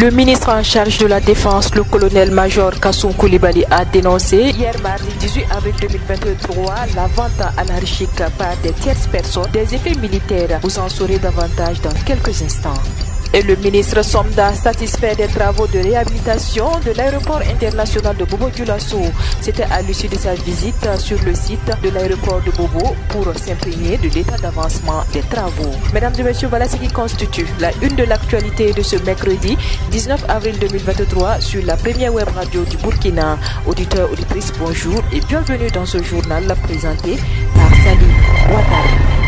Le ministre en charge de la Défense, le colonel-major Kassoum Coulibaly, a dénoncé hier mardi 18 avril 2023 la vente anarchique par des tierces personnes des effets militaires. Vous en saurez davantage dans quelques instants. Et le ministre Somda satisfait des travaux de réhabilitation de l'aéroport international de Bobo-Dioulasso. C'était à l'issue de sa visite sur le site de l'aéroport de Bobo pour s'imprégner de l'état d'avancement des travaux. Mesdames et messieurs, voilà ce qui constitue la une de l'actualité de ce mercredi 19 avril 2023 sur la première web radio du Burkina. Auditeurs, auditrices, bonjour et bienvenue dans ce journal présenté par Sali Ouattara.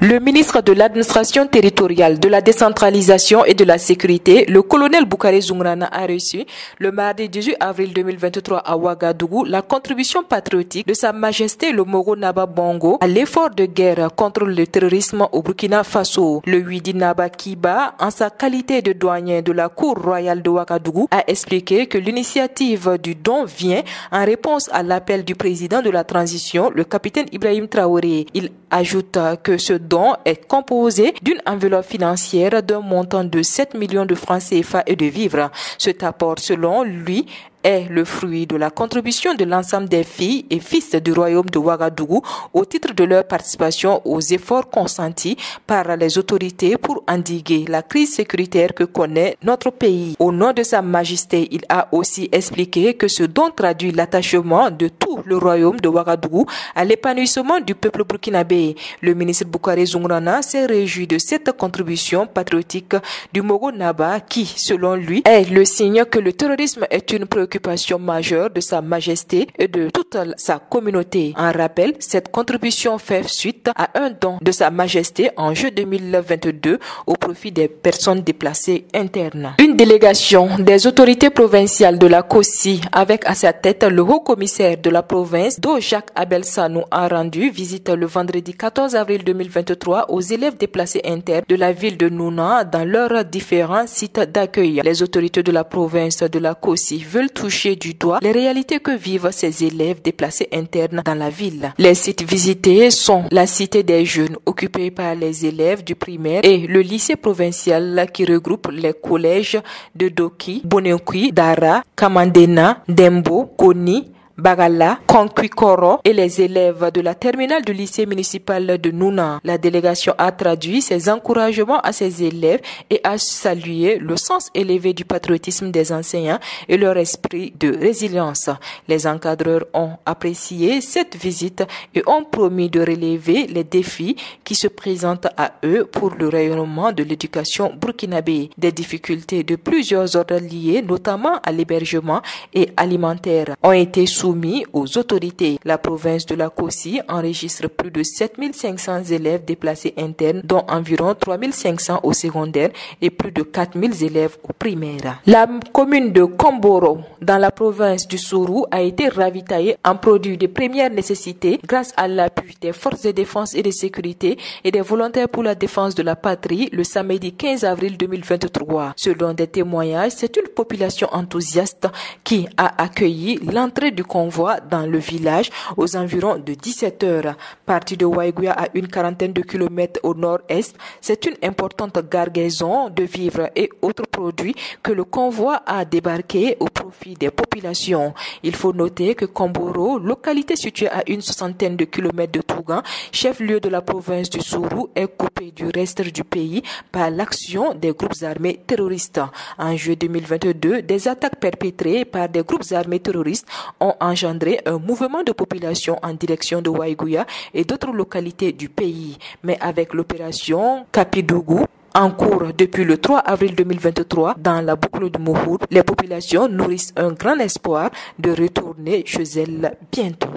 Le ministre de l'administration territoriale, de la décentralisation et de la sécurité, le colonel Boucaré Zoumrana, a reçu le mardi 18 avril 2023 à Ouagadougou la contribution patriotique de Sa Majesté le Moro Naba Bongo à l'effort de guerre contre le terrorisme au Burkina Faso. Le Widi Naba Kiba, en sa qualité de douanier de la Cour royale de Ouagadougou, a expliqué que l'initiative du don vient en réponse à l'appel du président de la transition, le capitaine Ibrahim Traoré. Il ajoute que ce don est composé d'une enveloppe financière d'un montant de 7 millions de francs CFA et de vivres. Cet apport, selon lui, est le fruit de la contribution de l'ensemble des filles et fils du royaume de Ouagadougou au titre de leur participation aux efforts consentis par les autorités pour endiguer la crise sécuritaire que connaît notre pays. Au nom de Sa Majesté, il a aussi expliqué que ce don traduit l'attachement de tout le royaume de Ouagadougou à l'épanouissement du peuple burkinabé. Le ministre Boucaré Zoumrana s'est réjoui de cette contribution patriotique du Moro Naba qui, selon lui, est le signe que le terrorisme est une préoccupation majeure de Sa Majesté et de toute sa communauté. En rappel, cette contribution fait suite à un don de Sa Majesté en juin 2022 au profit des personnes déplacées internes. Une délégation des autorités provinciales de la COSI avec à sa tête le haut-commissaire de la province dont Jacques Abel Sanou a rendu visite le vendredi 14 avril 2023 aux élèves déplacés internes de la ville de Nouna dans leurs différents sites d'accueil. Les autorités de la province de la COSI veulent toucher du doigt les réalités que vivent ces élèves déplacés internes dans la ville. Les sites visités sont la cité des jeunes occupée par les élèves du primaire et le lycée provincial qui regroupe les collèges de Doki, Bonekui, Dara, Kamandena, Dembo, Koni, Bagala, Konkwikoro et les élèves de la terminale du lycée municipal de Nouna. La délégation a traduit ses encouragements à ses élèves et a salué le sens élevé du patriotisme des enseignants et leur esprit de résilience. Les encadreurs ont apprécié cette visite et ont promis de relever les défis qui se présentent à eux pour le rayonnement de l'éducation burkinabé. Des difficultés de plusieurs ordres liées notamment à l'hébergement et alimentaire ont été soumis aux autorités. La province de la COSI enregistre plus de 7500 élèves déplacés internes, dont environ 3500 au secondaire et plus de 4000 élèves au primaire. La commune de Komboro, dans la province du Sourou, a été ravitaillée en produits de première nécessité grâce à l'appui des forces de défense et de sécurité et des volontaires pour la défense de la patrie le samedi 15 avril 2023. Selon des témoignages, c'est une population enthousiaste qui a accueilli l'entrée du convoi dans le village aux environs de 17 heures. Parti de Waiguya à une quarantaine de kilomètres au nord-est, c'est une importante cargaison de vivres et autres produits que le convoi a débarqué au profit des populations. Il faut noter que Komboro, localité située à une soixantaine de kilomètres de Tougan, chef-lieu de la province du Sourou, est coupé du reste du pays par l'action des groupes armés terroristes. En juillet 2022, des attaques perpétrées par des groupes armés terroristes ont engendré un mouvement de population en direction de Waiguya et d'autres localités du pays. Mais avec l'opération Kapidougou, en cours depuis le 3 avril 2023 dans la boucle de Mohoud, les populations nourrissent un grand espoir de retourner chez elles bientôt.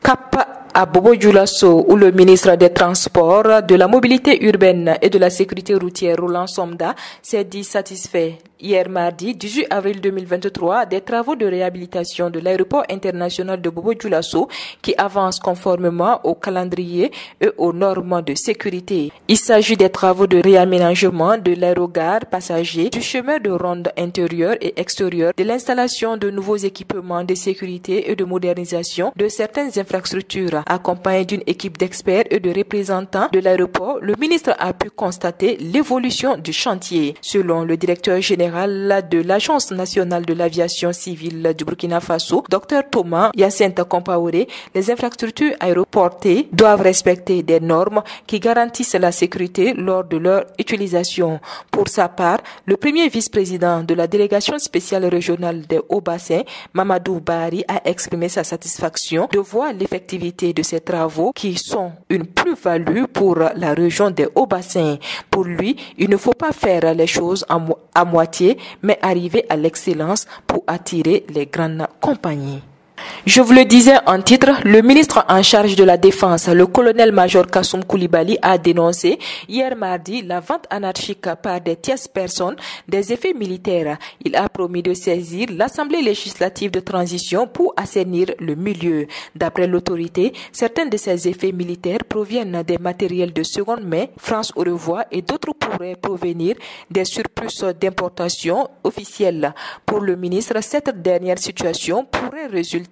Cap à Bobo-Dioulasso, où le ministre des Transports, de la Mobilité urbaine et de la Sécurité routière, Roland Somda, s'est dit satisfait Hier mardi 18 avril 2023, des travaux de réhabilitation de l'aéroport international de Bobo Dioulasso qui avancent conformément au calendrier et aux normes de sécurité. Il s'agit des travaux de réaménagement de l'aérogare passager, du chemin de ronde intérieur et extérieur, de l'installation de nouveaux équipements de sécurité et de modernisation de certaines infrastructures. Accompagné d'une équipe d'experts et de représentants de l'aéroport, le ministre a pu constater l'évolution du chantier. Selon le directeur général de l'Agence nationale de l'aviation civile du Burkina Faso, Dr Thomas Hyacinthe Compaoré, les infrastructures aéroportées doivent respecter des normes qui garantissent la sécurité lors de leur utilisation. Pour sa part, le premier vice-président de la délégation spéciale régionale des Hauts-Bassins, Mamadou Bari, a exprimé sa satisfaction de voir l'effectivité de ces travaux qui sont une plus-value pour la région des Hauts-Bassins. Pour lui, il ne faut pas faire les choses à moitié, mais arriver à l'excellence pour attirer les grandes compagnies. Je vous le disais en titre, le ministre en charge de la Défense, le colonel-major Kassoum Koulibaly, a dénoncé hier mardi la vente anarchique par des tierces personnes des effets militaires. Il a promis de saisir l'Assemblée législative de transition pour assainir le milieu. D'après l'autorité, certains de ces effets militaires proviennent des matériels de seconde main, France au revoir, et d'autres pourraient provenir des surplus d'importation officiels. Pour le ministre, cette dernière situation pourrait résulter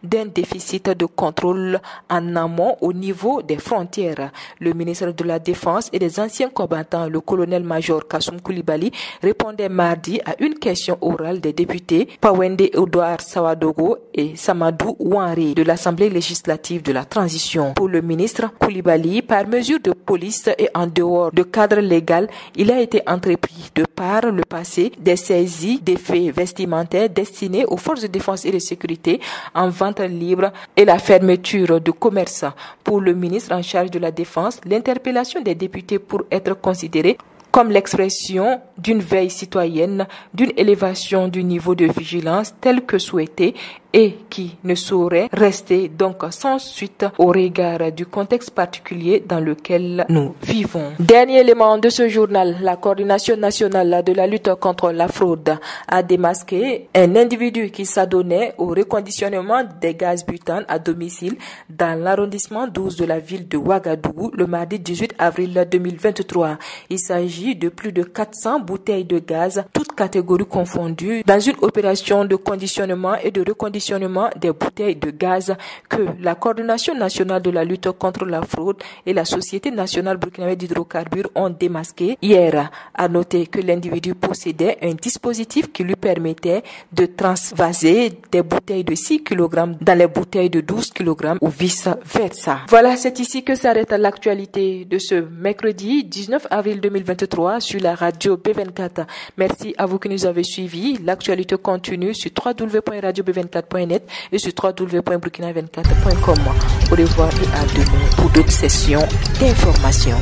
d'un déficit de contrôle en amont au niveau des frontières. Le ministre de la Défense et des anciens combattants, le colonel-major Kassoum Koulibaly, répondait mardi à une question orale des députés Pawende Edouard Sawadogo et Samadou Ouanré de l'Assemblée législative de la transition. Pour le ministre Koulibaly, par mesure de police et en dehors de cadre légal, il a été entrepris de par le passé des saisies d'effets vestimentaires destinés aux forces de défense et de sécurité en vente libre et la fermeture de commerce. Pour le ministre en charge de la Défense, l'interpellation des députés pour être considérée comme l'expression d'une veille citoyenne, d'une élévation du niveau de vigilance tel que souhaité et qui ne saurait rester donc sans suite au regard du contexte particulier dans lequel nous vivons. Dernier élément de ce journal, la coordination nationale de la lutte contre la fraude a démasqué un individu qui s'adonnait au reconditionnement des gaz butane à domicile dans l'arrondissement 12 de la ville de Ouagadougou le mardi 18 avril 2023. Il s'agit de plus de 400 bouteilles de gaz, toutes catégories confondues, dans une opération de conditionnement et de reconditionnement des bouteilles de gaz que la Coordination nationale de la lutte contre la fraude et la Société nationale burkinabé d'hydrocarbures ont démasqué hier. À noter que l'individu possédait un dispositif qui lui permettait de transvaser des bouteilles de 6 kg dans les bouteilles de 12 kg ou vice-versa. Voilà, c'est ici que s'arrête l'actualité de ce mercredi 19 avril 2023 sur la radio B24. Merci à vous qui nous avez suivis. L'actualité continue sur www.radio-b24.net et sur www.burkina24.com. Au revoir et à demain pour d'autres sessions d'information.